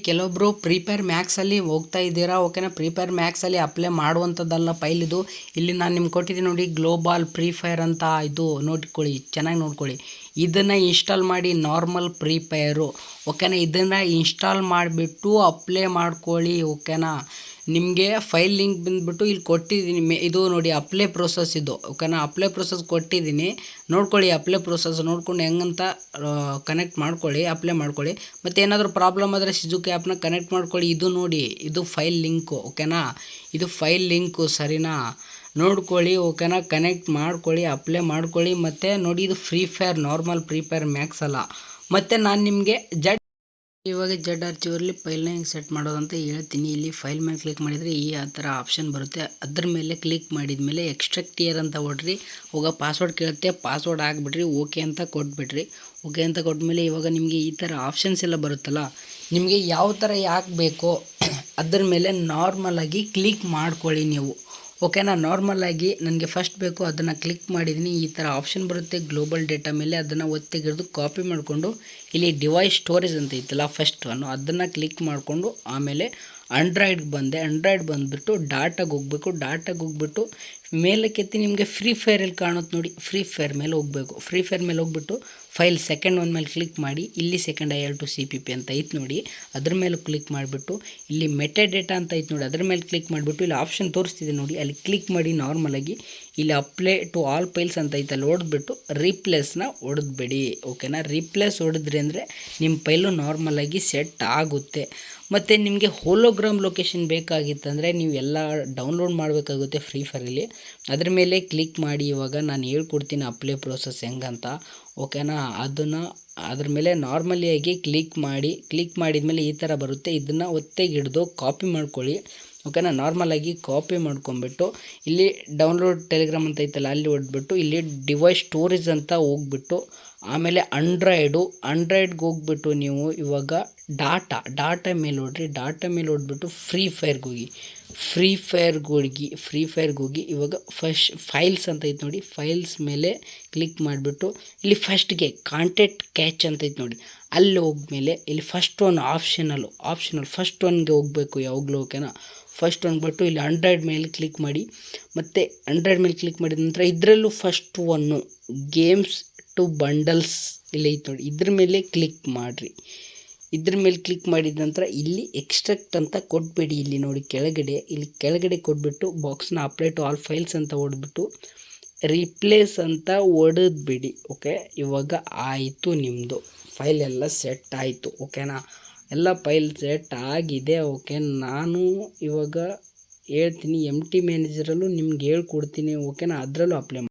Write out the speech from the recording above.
ಕೆಲವೊಬ್ರು ಪ್ರಿಪೇರ್ ಮ್ಯಾಕ್ಸಲ್ಲಿ ಹೋಗ್ತಾ ಇದ್ದೀರಾ, ಓಕೆನಾ. ಪ್ರಿಪೇರ್ ಮ್ಯಾಕ್ಸಲ್ಲಿ ಅಪ್ಲೈ ಮಾಡುವಂಥದ್ದಲ್ಲ ಫೈಲ್ ಇದು. ಇಲ್ಲಿ ನಾನು ನಿಮ್ಗೆ ಕೊಟ್ಟಿದ್ದೀನಿ ನೋಡಿ, ಗ್ಲೋಬಾಲ್ ಫ್ರೀ ಫೈರ್ ಅಂತ. ಇದು ನೋಡ್ಕೊಳ್ಳಿ, ಚೆನ್ನಾಗಿ ನೋಡ್ಕೊಳ್ಳಿ. ಇದನ್ನು ಇನ್ಸ್ಟಾಲ್ ಮಾಡಿ, ನಾರ್ಮಲ್ ಫ್ರೀ ಫೈರು, ಓಕೆನಾ. ಇದನ್ನು ಇನ್ಸ್ಟಾಲ್ ಮಾಡಿಬಿಟ್ಟು ಅಪ್ಲೈ ಮಾಡ್ಕೊಳ್ಳಿ, ಓಕೆನಾ. ನಿಮಗೆ ಫೈಲ್ ಲಿಂಕ್ ಬಂದುಬಿಟ್ಟು ಇಲ್ಲಿ ಕೊಟ್ಟಿದ್ದೀನಿ. ಇದು ನೋಡಿ ಅಪ್ಲೈ ಪ್ರೋಸೆಸ್ ಇದು, ಓಕೆನಾ. ಅಪ್ಲೈ ಪ್ರೋಸೆಸ್ ಕೊಟ್ಟಿದ್ದೀನಿ, ನೋಡ್ಕೊಳ್ಳಿ. ಅಪ್ಲೈ ಪ್ರೋಸೆಸ್ ನೋಡ್ಕೊಂಡು ಹೆಂಗಂತ ಕನೆಕ್ಟ್ ಮಾಡ್ಕೊಳ್ಳಿ, ಅಪ್ಲೈ ಮಾಡ್ಕೊಳ್ಳಿ. ಮತ್ತು ಏನಾದರೂ ಪ್ರಾಬ್ಲಮ್ ಆದರೆ ಸಿಜುಕಿ ಆ್ಯಪ್ನ ಕನೆಕ್ಟ್ ಮಾಡ್ಕೊಳ್ಳಿ. ಇದು ನೋಡಿ, ಇದು ಫೈಲ್ ಲಿಂಕು, ಓಕೆನಾ. ಇದು ಫೈಲ್ ಲಿಂಕು, ಸರಿನಾ. ನೋಡ್ಕೊಳ್ಳಿ, ಓಕೆನಾ. ಕನೆಕ್ಟ್ ಮಾಡ್ಕೊಳ್ಳಿ, ಅಪ್ಲೈ ಮಾಡ್ಕೊಳ್ಳಿ. ಮತ್ತು ನೋಡಿ, ಇದು free fire, normal free fire Max ಅಲ್ಲ. ಮತ್ತು ನಾನು ನಿಮಗೆ ಇವಾಗ ಜೆಡ್ ಆರ್ಚಿವಲ್ಲಿ ಫೈಲ್ನ ಹೆಂಗೆ ಸೆಟ್ ಮಾಡೋದಂತ ಹೇಳ್ತೀನಿ. ಇಲ್ಲಿ ಫೈಲ್ ಮೇಲೆ ಕ್ಲಿಕ್ ಮಾಡಿದರೆ ಈ ಆ ಥರ ಆಪ್ಷನ್ ಬರುತ್ತೆ. ಅದ್ರ ಮೇಲೆ ಕ್ಲಿಕ್ ಮಾಡಿದ ಮೇಲೆ ಎಕ್ಸ್ಟ್ರಾಕ್ಟ್ ಇಯರ್ ಅಂತ ಹೊಡ್ರಿ. ಇವಾಗ ಪಾಸ್ವರ್ಡ್ ಕೇಳುತ್ತೆ, ಪಾಸ್ವರ್ಡ್ ಹಾಕ್ಬಿಟ್ರಿ, ಓಕೆ ಅಂತ ಕೊಟ್ಬಿಟ್ರಿ. ಓಕೆ ಅಂತ ಕೊಟ್ಮೇಲೆ ಇವಾಗ ನಿಮಗೆ ಈ ಥರ ಆಪ್ಷನ್ಸ್ ಎಲ್ಲ ಬರುತ್ತಲ್ಲ, ನಿಮಗೆ ಯಾವ ಥರ ಯಾಕೆ ಬೇಕೋ ಅದ್ರ ಮೇಲೆ ನಾರ್ಮಲಾಗಿ ಕ್ಲಿಕ್ ಮಾಡ್ಕೊಳ್ಳಿ ನೀವು, ಓಕೆನಾ. ನಾರ್ಮಲಾಗಿ ನನಗೆ ಫಸ್ಟ್ ಬೇಕು, ಅದನ್ನು ಕ್ಲಿಕ್ ಮಾಡಿದ್ದೀನಿ. ಈ ಥರ ಆಪ್ಷನ್ ಬರುತ್ತೆ ಗ್ಲೋಬಲ್ ಡೇಟಾ ಮೇಲೆ. ಅದನ್ನು ಒತ್ತಿಗಿಡ್ದು ಕಾಪಿ ಮಾಡಿಕೊಂಡು ಇಲ್ಲಿ ಡಿವೈಸ್ ಸ್ಟೋರೇಜ್ ಅಂತ ಇತ್ತಲ್ಲ ಫಸ್ಟ್ ಒನ್ನು, ಅದನ್ನು ಕ್ಲಿಕ್ ಮಾಡಿಕೊಂಡು ಆಮೇಲೆ ಆಂಡ್ರಾಯ್ಡ್ಗೆ ಬಂದೆ. ಆಂಡ್ರಾಯ್ಡ್ ಬಂದುಬಿಟ್ಟು ಡಾಟಾಗೆ ಹೋಗಬೇಕು. ಡಾಟಾಗೆ ಹೋಗ್ಬಿಟ್ಟು ಮೇಲಕ್ಕೆತ್ತಿ ನಿಮಗೆ ಫ್ರೀ ಫೈರಲ್ಲಿ ಕಾಣುತ್ತೆ ನೋಡಿ, ಫ್ರೀ ಫೈರ್ ಮೇಲೆ ಹೋಗಬೇಕು. ಫ್ರೀ ಫೈರ್ ಮೇಲೆ ಹೋಗ್ಬಿಟ್ಟು ಫೈಲ್ ಸೆಕೆಂಡ್ ಒನ್ ಮೇಲೆ ಕ್ಲಿಕ್ ಮಾಡಿ. ಇಲ್ಲಿ ಸೆಕೆಂಡ್ IL2 CPP ಅಂತ ಐತೆ ನೋಡಿ, ಅದ್ರ ಮೇಲೆ ಕ್ಲಿಕ್ ಮಾಡಿಬಿಟ್ಟು ಇಲ್ಲಿ ಮೆಟಾ ಡೇಟಾ ಅಂತ ಐತೆ ನೋಡಿ, ಅದ್ರ ಮೇಲೆ ಕ್ಲಿಕ್ ಮಾಡಿಬಿಟ್ಟು ಇಲ್ಲಿ ಆಪ್ಷನ್ ತೋರಿಸ್ತಿದೆ ನೋಡಿ, ಅಲ್ಲಿ ಕ್ಲಿಕ್ ಮಾಡಿ. ನಾರ್ಮಲಾಗಿ ಇಲ್ಲಿ ಅಪ್ಲೈ ಟು ಆಲ್ ಫೈಲ್ಸ್ ಅಂತ ಐತೆ, ಅಲ್ಲಿ ಹೊಡೆದ್ಬಿಟ್ಟು ರೀಪ್ಲೇಸ್ನ ಹೊಡೆದ್ಬೇಡಿ, ಓಕೆನಾ. ರೀಪ್ಲೇಸ್ ಹೊಡೆದ್ರಿ ಅಂದರೆ ನಿಮ್ಮ ಫೈಲು ನಾರ್ಮಲಾಗಿ ಸೆಟ್ ಆಗುತ್ತೆ. ಮತ್ತು ನಿಮಗೆ ಹೋಲೋಗ್ರಾಮ್ ಲೊಕೇಶನ್ ಬೇಕಾಗಿತ್ತಂದರೆ ನೀವು ಎಲ್ಲ ಡೌನ್ಲೋಡ್ ಮಾಡಬೇಕಾಗುತ್ತೆ ಫ್ರೀ ಫೈರಲ್ಲಿ. ಅದ್ರ ಮೇಲೆ ಕ್ಲಿಕ್ ಮಾಡಿ. ಇವಾಗ ನಾನು ಹೇಳ್ಕೊಡ್ತೀನಿ ಅಪ್ಲೈ ಪ್ರೋಸೆಸ್ ಹೆಂಗಂತ, ಓಕೆನಾ. ಅದನ್ನು ಅದ್ರ ಮೇಲೆ ನಾರ್ಮಲಿಯಾಗಿ ಕ್ಲಿಕ್ ಮಾಡಿ. ಕ್ಲಿಕ್ ಮಾಡಿದ ಮೇಲೆ ಈ ಥರ ಬರುತ್ತೆ. ಇದನ್ನು ಒತ್ತೆಗಿಡ್ದು ಕಾಪಿ ಮಾಡ್ಕೊಳ್ಳಿ, ಓಕೆನಾ. ನಾರ್ಮಲಾಗಿ ಕಾಪಿ ಮಾಡ್ಕೊಂಬಿಟ್ಟು ಇಲ್ಲಿ ಡೌನ್ಲೋಡ್ ಟೆಲಿಗ್ರಾಮ್ ಅಂತ ಐತಲ್ಲ, ಅಲ್ಲಿ ಹೊಡೆದ್ಬಿಟ್ಟು ಇಲ್ಲಿ ಡಿವೈಸ್ ಸ್ಟೋರೇಜ್ ಅಂತ ಹೋಗ್ಬಿಟ್ಟು ಆಮೇಲೆ ಆಂಡ್ರಾಯ್ಡ್ಗೆ ಹೋಗ್ಬಿಟ್ಟು ನೀವು ಇವಾಗ ಡಾಟಾ ಮೇಲೆ ಹೊಡ್ರಿ. ಡಾಟಾ ಮೇಲೆ ಹೊಡ್ಬಿಟ್ಟು ಫ್ರೀ ಫೈರ್ಗೆ ಹೋಗಿ ಇವಾಗ ಫೈಲ್ಸ್ ಅಂತ ಐತೆ ನೋಡಿ, ಫೈಲ್ಸ್ ಮೇಲೆ ಕ್ಲಿಕ್ ಮಾಡಿಬಿಟ್ಟು ಇಲ್ಲಿ ಫಸ್ಟ್ಗೆ ಕಾಂಟ್ಯಾಕ್ಟ್ ಕ್ಯಾಚ್ ಅಂತ ಐತೆ ನೋಡಿ, ಅಲ್ಲಿ ಹೋಗ್ಮೇಲೆ ಇಲ್ಲಿ ಫಸ್ಟ್ ಒನ್ ಆಪ್ಷನಲ್ ಫಸ್ಟ್ ಒನ್ಗೆ ಹೋಗಬೇಕು ಯಾವಾಗಲೂ, ಓಕೆನಾ. ಫಸ್ಟ್ ಅಂದ್ಬಿಟ್ಟು ಇಲ್ಲಿ ಆಂಡ್ರಾಯ್ಡ್ ಮೇಲೆ ಕ್ಲಿಕ್ ಮಾಡಿ. ಮತ್ತು ಆಂಡ್ರಾಯ್ಡ್ ಮೇಲೆ ಕ್ಲಿಕ್ ಮಾಡಿದ ನಂತರ ಇದರಲ್ಲೂ first one games two bundles ಇಲ್ಲಿ ಐತೆ ನೋಡಿ, ಇದ್ರ ಮೇಲೆ ಕ್ಲಿಕ್ ಮಾಡಿರಿ. ಇದ್ರ ಮೇಲೆ ಕ್ಲಿಕ್ ಮಾಡಿದ ನಂತರ ಇಲ್ಲಿ ಎಕ್ಸ್ಟ್ರಾಕ್ಟ್ ಅಂತ ಕೊಟ್ಬಿಡಿ. ಇಲ್ಲಿ ನೋಡಿ ಕೆಳಗಡೆ ಕೊಟ್ಬಿಟ್ಟು ಬಾಕ್ಸ್ನ ಅಪ್ಲೈ ಟು ಆಲ್ ಫೈಲ್ಸ್ ಅಂತ ಹೊಡೆದ್ಬಿಟ್ಟು ರೀಪ್ಲೇಸ್ ಅಂತ ಹೊಡೆದ್ಬಿಡಿ, ಓಕೆ. ಇವಾಗ ಆಯಿತು, ನಿಮ್ಮದು ಫೈಲ್ ಎಲ್ಲ ಸೆಟ್ ಆಯಿತು, ಓಕೆನಾ. ಎಲ್ಲ ಫೈಲ್ ಸೆಟ್ ಆಗಿದೆ, ಓಕೆ. ನಾನು ಇವಾಗ ಹೇಳ್ತೀನಿ MT ಮ್ಯಾನೇಜರಲ್ಲೂ ನಿಮ್ಗೆ ಹೇಳ್ಕೊಡ್ತೀನಿ, ಓಕೆನಾ. ಅದರಲ್ಲೂ ಅಪ್ಲೈ